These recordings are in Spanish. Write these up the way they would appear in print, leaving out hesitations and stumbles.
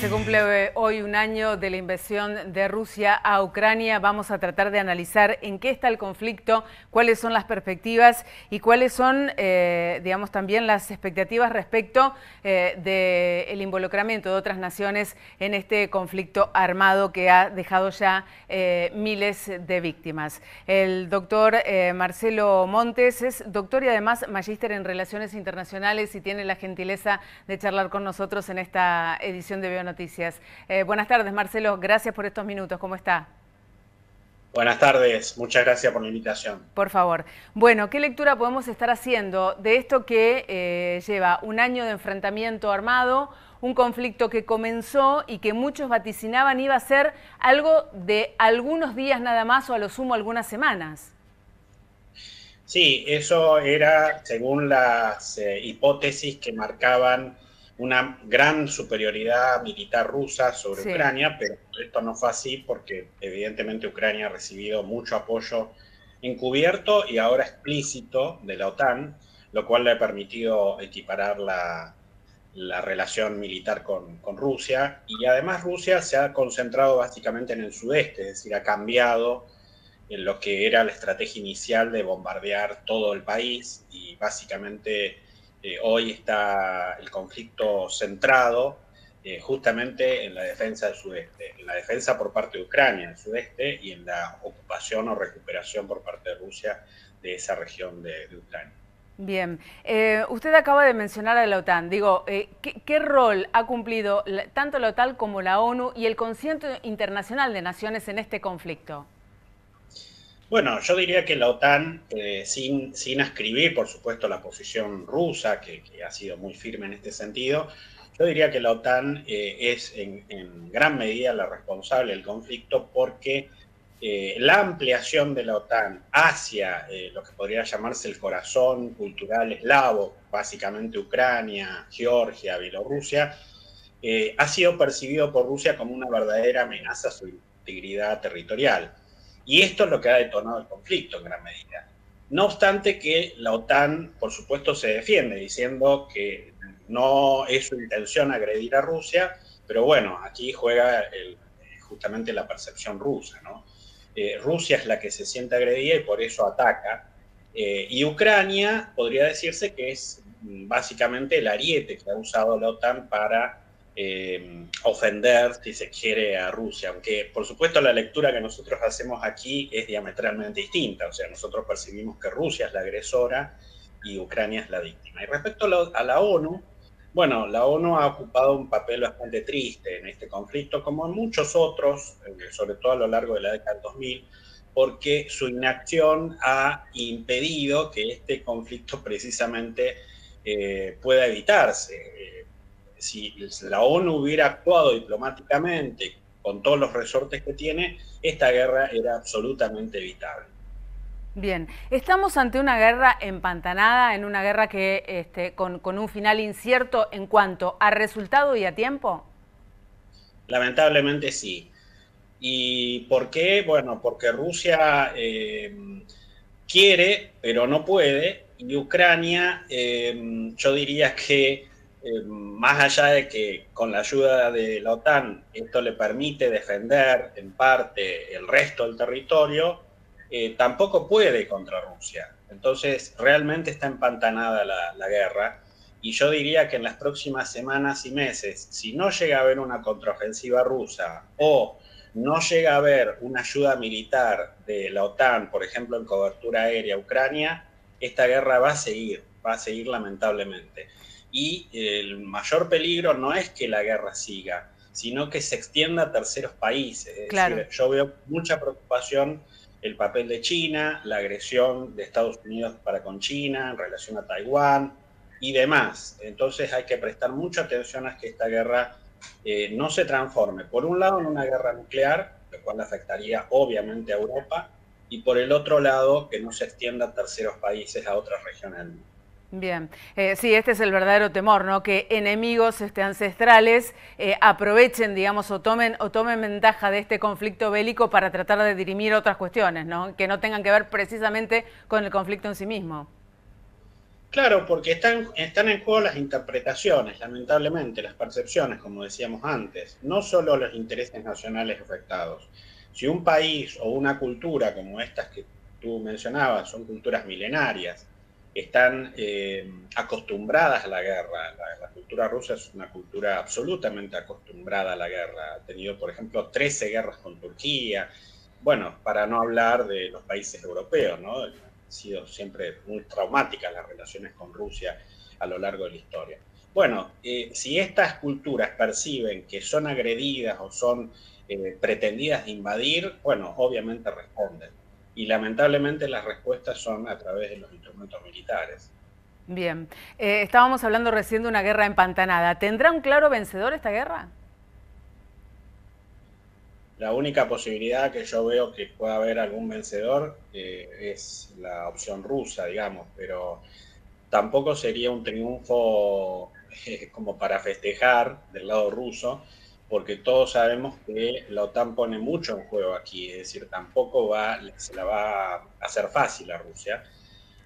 Se cumple hoy un año de la invasión de Rusia a Ucrania. Vamos a tratar de analizar en qué está el conflicto, cuáles son las perspectivas y cuáles son, digamos, también las expectativas respecto del involucramiento de otras naciones en este conflicto armado que ha dejado ya miles de víctimas. El doctor Marcelo Montes es doctor y además magíster en Relaciones Internacionales y tiene la gentileza de charlar con nosotros en esta edición de Bionoticias. Buenas tardes, Marcelo. Gracias por estos minutos. ¿Cómo está? Buenas tardes. Muchas gracias por la invitación. Por favor. Bueno, ¿qué lectura podemos estar haciendo de esto que lleva un año de enfrentamiento armado, un conflicto que comenzó y que muchos vaticinaban iba a ser algo de algunos días nada más o a lo sumo algunas semanas? Sí, eso era según las hipótesis que marcaban una gran superioridad militar rusa sobre Sí. Ucrania, pero esto no fue así porque evidentemente Ucrania ha recibido mucho apoyo encubierto y ahora explícito de la OTAN, lo cual le ha permitido equiparar la relación militar con Rusia. Y además Rusia se ha concentrado básicamente en el sudeste, es decir, ha cambiado en lo que era la estrategia inicial de bombardear todo el país y básicamente hoy está el conflicto centrado justamente en la defensa del sudeste, en la defensa por parte de Ucrania del sudeste y en la ocupación o recuperación por parte de Rusia de esa región de Ucrania. Bien, usted acaba de mencionar a la OTAN. Digo, ¿qué rol ha cumplido tanto la OTAN como la ONU y el concierto internacional de naciones en este conflicto? Bueno, yo diría que la OTAN, sin ascribir, por supuesto, la posición rusa, que ha sido muy firme en este sentido, yo diría que la OTAN es en gran medida la responsable del conflicto porque la ampliación de la OTAN hacia lo que podría llamarse el corazón cultural eslavo, básicamente Ucrania, Georgia, Bielorrusia, ha sido percibido por Rusia como una verdadera amenaza a su integridad territorial. Y esto es lo que ha detonado el conflicto en gran medida. No obstante que la OTAN, por supuesto, se defiende diciendo que no es su intención agredir a Rusia, pero bueno, aquí juega justamente la percepción rusa, ¿no? Rusia es la que se siente agredida y por eso ataca. Y Ucrania podría decirse que es básicamente el ariete que ha usado la OTAN para ofender, si se quiere, a Rusia, aunque por supuesto la lectura que nosotros hacemos aquí es diametralmente distinta, o sea, nosotros percibimos que Rusia es la agresora y Ucrania es la víctima. Y respecto a la ONU, bueno, la ONU ha ocupado un papel bastante triste en este conflicto, como en muchos otros, sobre todo a lo largo de la década del 2000, porque su inacción ha impedido que este conflicto precisamente pueda evitarse. Si la ONU hubiera actuado diplomáticamente con todos los resortes que tiene, esta guerra era absolutamente evitable. Bien, estamos ante una guerra empantanada, en una guerra que con un final incierto en cuanto a resultado y a tiempo. Lamentablemente sí. ¿Y por qué? Bueno, porque Rusia quiere, pero no puede, y Ucrania, yo diría que más allá de que con la ayuda de la OTAN esto le permite defender en parte el resto del territorio, tampoco puede contra Rusia. Entonces, realmente está empantanada la guerra. Y yo diría que en las próximas semanas y meses, si no llega a haber una contraofensiva rusa o no llega a haber una ayuda militar de la OTAN, por ejemplo, en cobertura aérea a Ucrania, esta guerra va a seguir lamentablemente. Y el mayor peligro no es que la guerra siga, sino que se extienda a terceros países. Es Claro. decir, yo veo mucha preocupación el papel de China, la agresión de Estados Unidos para con China en relación a Taiwán y demás. Entonces hay que prestar mucha atención a que esta guerra no se transforme, por un lado, en una guerra nuclear, lo cual afectaría obviamente a Europa, y por el otro lado, que no se extienda a terceros países, a otras regiones del mundo. Bien, sí, este es el verdadero temor, ¿no? Que enemigos ancestrales aprovechen, digamos, o tomen ventaja de este conflicto bélico para tratar de dirimir otras cuestiones, ¿no? Que no tengan que ver precisamente con el conflicto en sí mismo. Claro, porque están en juego las interpretaciones, lamentablemente, las percepciones, como decíamos antes, no solo los intereses nacionales afectados. Si un país o una cultura como estas que tú mencionabas, son culturas milenarias, están acostumbradas a la guerra. La cultura rusa es una cultura absolutamente acostumbrada a la guerra. Ha tenido, por ejemplo, 13 guerras con Turquía. Bueno, para no hablar de los países europeos, ¿no? Han sido siempre muy traumáticas las relaciones con Rusia a lo largo de la historia. Bueno, si estas culturas perciben que son agredidas o son pretendidas de invadir, bueno, obviamente responden. Y lamentablemente las respuestas son a través de los instrumentos militares. Bien, estábamos hablando recién de una guerra empantanada. ¿Tendrá un claro vencedor esta guerra? La única posibilidad que yo veo que pueda haber algún vencedor es la opción rusa, digamos, pero tampoco sería un triunfo como para festejar del lado ruso, porque todos sabemos que la OTAN pone mucho en juego aquí, es decir, tampoco se la va a hacer fácil a Rusia.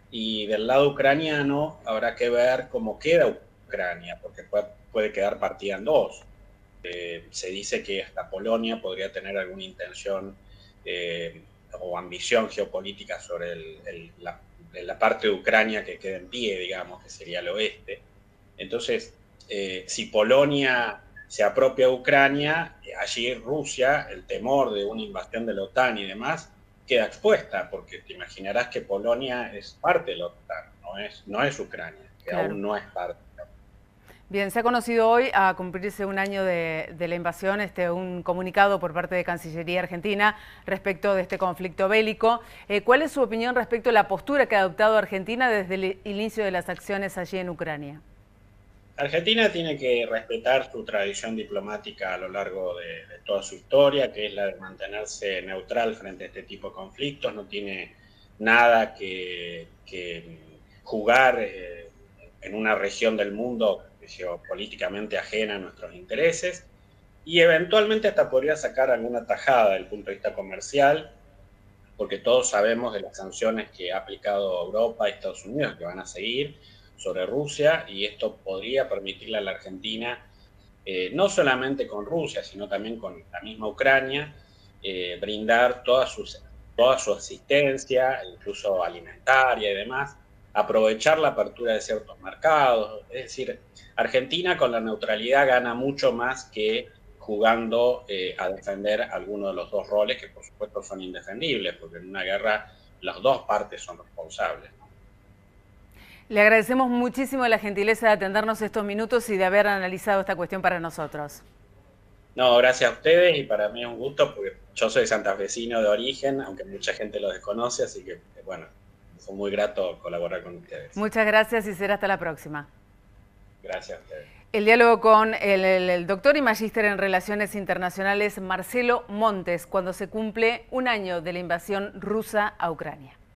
Y del lado ucraniano habrá que ver cómo queda Ucrania, porque puede quedar partida en dos. Se dice que hasta Polonia podría tener alguna intención o ambición geopolítica sobre la parte de Ucrania que queda en pie, digamos, que sería el oeste. Entonces, si Polonia se apropia de Ucrania, allí Rusia, el temor de una invasión de la OTAN y demás, queda expuesta, porque te imaginarás que Polonia es parte de la OTAN, no es Ucrania, que Claro. aún no es parte. Bien, se ha conocido hoy, a cumplirse un año de la invasión, un comunicado por parte de Cancillería Argentina respecto de este conflicto bélico. ¿Cuál es su opinión respecto a la postura que ha adoptado Argentina desde el inicio de las acciones allí en Ucrania? Argentina tiene que respetar su tradición diplomática a lo largo de toda su historia, que es la de mantenerse neutral frente a este tipo de conflictos. No tiene nada que jugar en una región del mundo geopolíticamente ajena a nuestros intereses. Y eventualmente hasta podría sacar alguna tajada desde el punto de vista comercial, porque todos sabemos de las sanciones que ha aplicado Europa y Estados Unidos, que van a seguir sobre Rusia, y esto podría permitirle a la Argentina, no solamente con Rusia, sino también con la misma Ucrania, brindar toda su asistencia, incluso alimentaria y demás, aprovechar la apertura de ciertos mercados. Es decir, Argentina con la neutralidad gana mucho más que jugando a defender alguno de los dos roles, que por supuesto son indefendibles, porque en una guerra las dos partes son responsables. Le agradecemos muchísimo la gentileza de atendernos estos minutos y de haber analizado esta cuestión para nosotros. No, gracias a ustedes, y para mí es un gusto porque yo soy santafesino de origen, aunque mucha gente lo desconoce, así que bueno, fue muy grato colaborar con ustedes. Muchas gracias y será hasta la próxima. Gracias a ustedes. El diálogo con el doctor y magíster en Relaciones Internacionales Marcelo Montes, cuando se cumple un año de la invasión rusa a Ucrania.